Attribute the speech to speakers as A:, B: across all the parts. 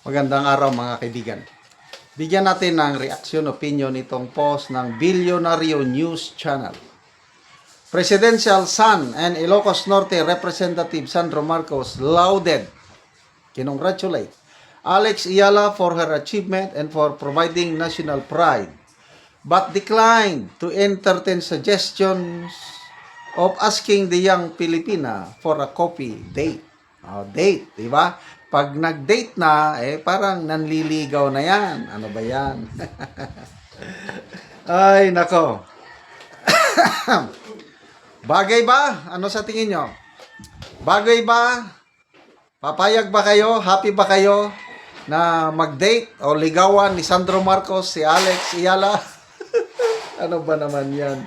A: Magandang araw mga kaibigan. Bigyan natin ng reaksyon, opinion itong post ng Bilyonaryo News Channel. Presidential son and Ilocos Norte Representative Sandro Marcos lauded, kinongratulate, Alex Ayala for her achievement and for providing national pride, but declined to entertain suggestions of asking the young Filipina for a coffee date. Date, di ba? Pag nag-date na, parang nanliligaw na yan. Ano ba yan? Ay, nako. Bagay ba? Ano sa tingin nyo? Bagay ba? Papayag ba kayo? Happy ba kayo na mag-date o ligawan ni Sandro Marcos si Alex Ayala? Ano ba naman yan?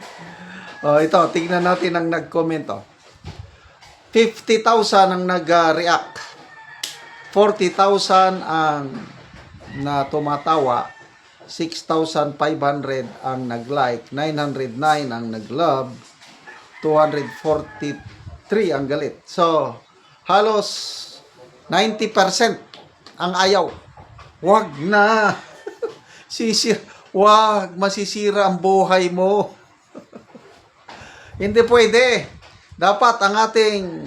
A: Ito, tignan natin ang nag-comment. 50,000 ang nag-react. 40,000 ang na tumatawa. 6,500 ang nag-like. 909 ang nag-love. 243 ang galit. So, halos 90% ang ayaw. Wag na. Wag, masisira ang buhay mo. Hindi pwede. Dapat ang ating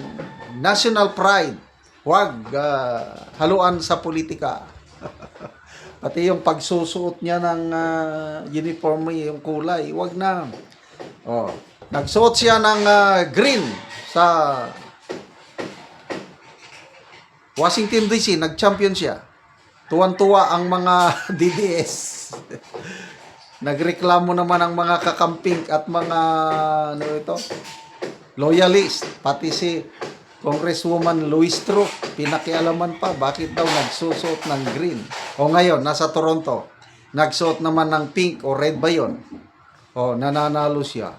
A: national pride, wag haluan sa politika. Pati yung pagsusuot niya ng uniform, yung kulay, wag na. Nagsuot siya ng green sa Washington DC, nag-champion siya. Tuwan-tuwa ang mga DDS. Nagreklamo naman ang mga kakamping at mga loyalist, pati si Congresswoman Louise Tru, pinakialaman pa, bakit daw nagsusuot ng green? O ngayon, nasa Toronto, nagsuot naman ng pink o red ba yun? O, nananalo siya.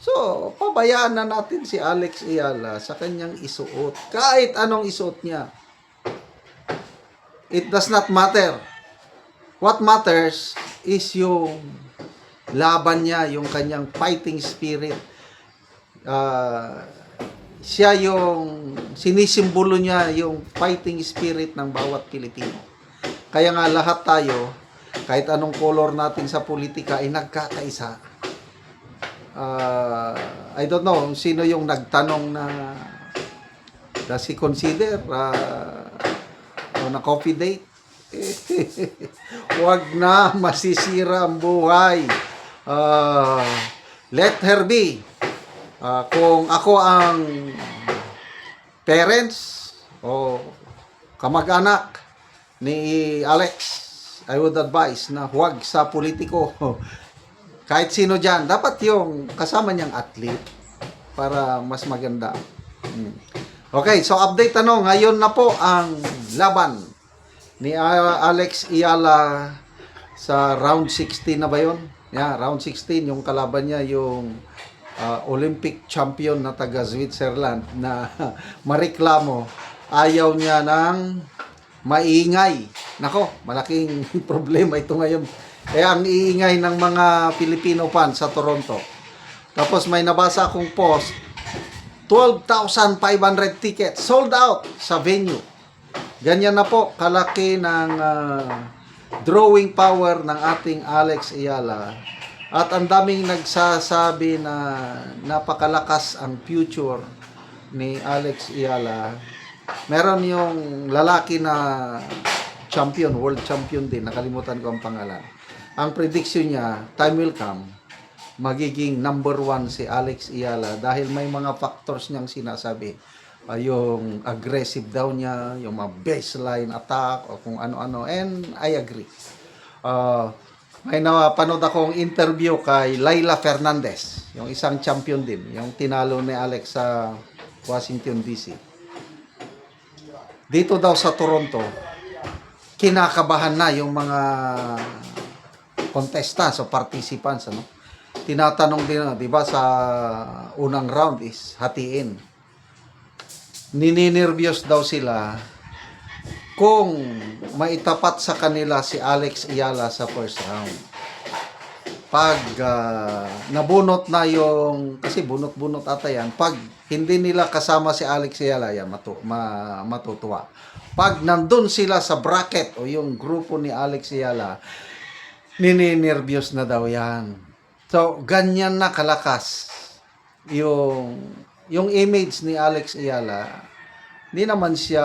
A: So, pabayaan na natin si Alex Ayala sa kanyang isuot. Kahit anong isuot niya. It does not matter. What matters is yung laban niya, yung kanyang fighting spirit. Siya yung sinisimbolo niya yung fighting spirit ng bawat Pilipino. Kaya nga lahat tayo, kahit anong color natin sa politika, ay nagkakaisa. I don't know sino yung nagtanong na does he consider na coffee date? Wag na, masisira ang buhay. Let her be. Kung ako ang parents o kamag-anak ni Alex, I would advise na huwag sa politiko. Kahit sino dyan, dapat yung kasama niyang athlete para mas maganda. Okay, so update ngayon na po ang laban ni Alex Ayala sa round 16 na ba yun? Yeah, round 16, yung kalaban niya yung Olympic champion na taga Switzerland na mareklamo, ayaw niya ng maingay. Nako, malaking problema ito ngayon. Ang iingay ng mga Filipino fans sa Toronto. Tapos may nabasa akong post, 12,500 tickets sold out sa venue. Ganyan na po kalaki ng drawing power ng ating Alex Ayala. At ang daming nagsasabi na napakalakas ang future ni Alex Ayala. Meron yung lalaki na champion, world champion din, nakalimutan ko ang pangalan. Ang prediction niya, time will come, magiging number 1 si Alex Ayala dahil may mga factors niyang sinasabi. Yung aggressive daw niya, yung mga baseline attack o kung ano-ano, and I agree. May napanood akong interview kay Laila Fernandez, yung isang champion din, yung tinalo ni Alex sa Washington DC. Dito daw sa Toronto, kinakabahan na yung mga contestants o participants. Tinatanong din, di ba, sa unang round is hatiin. Nininervyos daw sila kung maitapat sa kanila si Alex Ayala sa first round. pag nabunot na yung, kasi bunot-bunot ata yan, pag hindi nila kasama si Alex Ayala, yan, matutuwa. Pag nandun sila sa bracket o yung grupo ni Alex Ayala, nininervyos na daw yan. So, ganyan na kalakas yung image ni Alex Ayala. Hindi naman siya,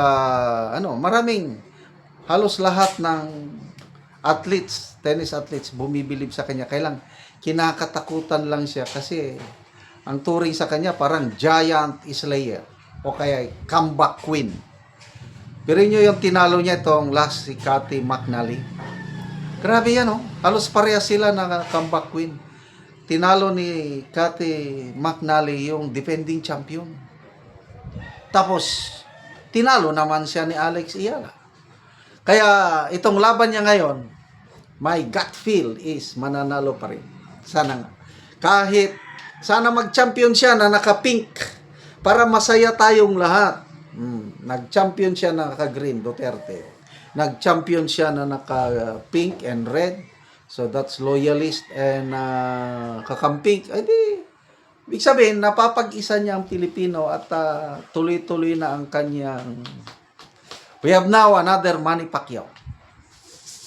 A: maraming, halos lahat ng athletes, tennis athletes, bumibilib sa kanya. Kailang kinakatakutan lang siya kasi ang turing sa kanya parang giant slayer o kaya comeback queen. Pero nyo yung tinalo niya itong last si Cathy McNally. Grabe yan, halos parehas sila na comeback queen. Tinalo ni Cathy McNally yung defending champion. Tapos, tinalo naman siya ni Alex Ayala. Kaya itong laban niya ngayon, my gut feel is mananalo pa rin. Sana nga. Kahit sana mag-champion siya na naka-pink para masaya tayong lahat. Nag-champion siya na naka-green, Duterte. Nag-champion siya na naka-pink and red. So that's loyalist and kakampink. Ay di, ibig sabihin, napapag-isa niya ang Pilipino at tuloy-tuloy na ang kanyang. We have now another Manny Pacquiao.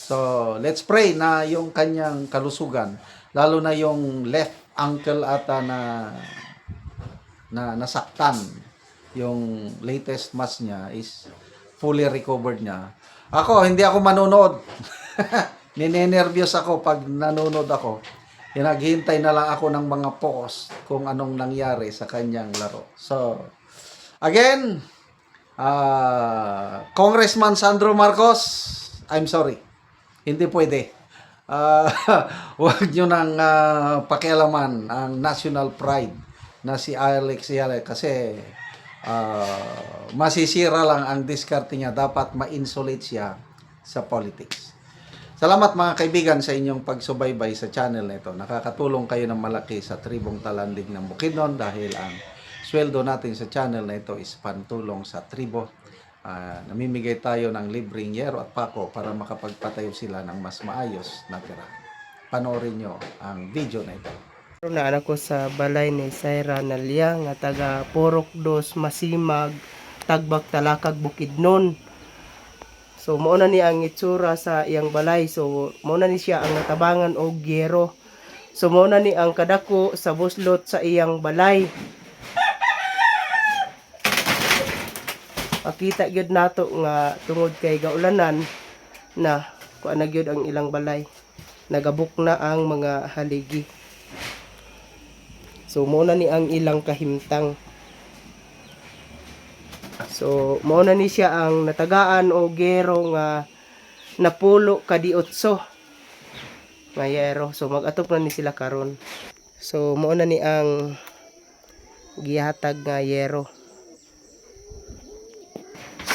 A: So, let's pray na yung kanyang kalusugan, lalo na yung left ankle ata na nasaktan, yung latest match niya is fully recovered niya. Ako, hindi ako manonood. Ninenervyos ako pag nanonood ako. Naghihintay na lang ako ng mga post kung anong nangyari sa kanyang laro. So, again, Congressman Sandro Marcos, I'm sorry. Hindi pwede. Huwag nyo nang pakialaman ang national pride na si Alex Ayala kasi masisira lang ang diskarte niya. Dapat ma-insulate siya sa politics. Salamat mga kaibigan sa inyong pagsubaybay sa channel na ito. Nakakatulong kayo ng malaki sa Tribong Talandig ng Bukidnon dahil ang sweldo natin sa channel na ito is pantulong sa tribo. Namimigay tayo ng libreng yero at pako para makapagpatayo sila ng mas maayos na tirahan. Panoorin nyo ang video na ito.
B: Na anak ko sa balay ni Saira Nalia nga taga Porok Dos Masimag Tagbak Talakag Bukidnon. So mao na ni ang itsura sa iyang balay. So mao na ni siya ang natabangan og yero. So mao na ni ang kadako sa buslot sa iyang balay. Makita gyud nato nga tungod kay gaulanan na kuan na gyud ang ilang balay. Nagabuk na ang mga haligi. So mao na ni ang ilang kahimtang. So mao na ni siya ang natagaan o gero nga napulo ka di 8 nga yero. So mag-atop na ni sila karon. So mao na ni ang gihatag nga yero.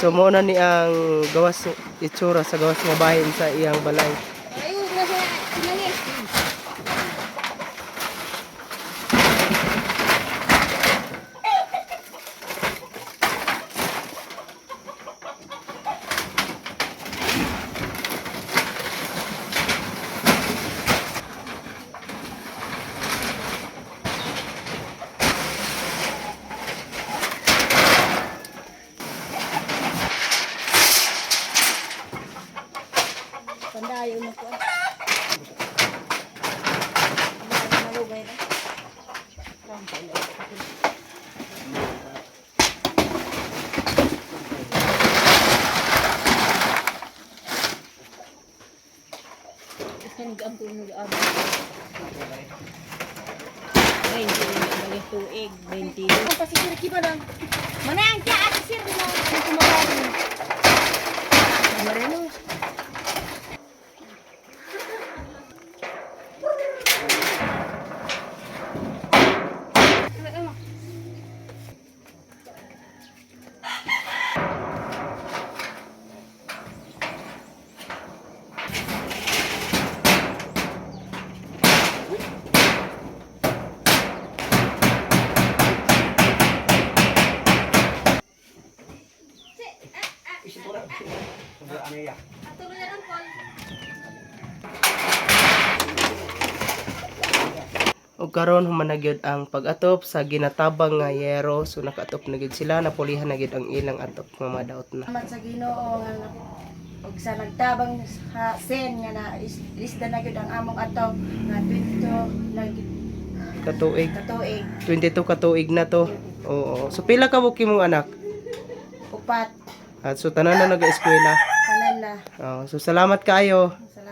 B: So mao na ni ang gawas itsura sa gawas nga bahin sa iyang balay.
C: Pandayo na ko. Nalugay na. Nag-ampun nag-ampun. 20 ang tuig, 20. Ang pasisir kiba lang. Mana ang tiya at sir mo kumakain. Marino.
B: ug karon human na gyud ang pag-atop sa ginatabang nga yero. So nakaatop na gyud sila, napulihan na gyud ang ilang atop nga madaot na.
C: Salamat sa Ginoo nga ug sa nagtabang ha sen nga na lista na gyud ang among atop nga 22 lagi
B: Katuig.
C: katuig
B: 22 katuig na to. Oo. So pila ka buki mong anak?
C: upat
B: At so tanan na nag-eskwela.
C: kanan na.
B: So salamat kaayo.
C: Salamat.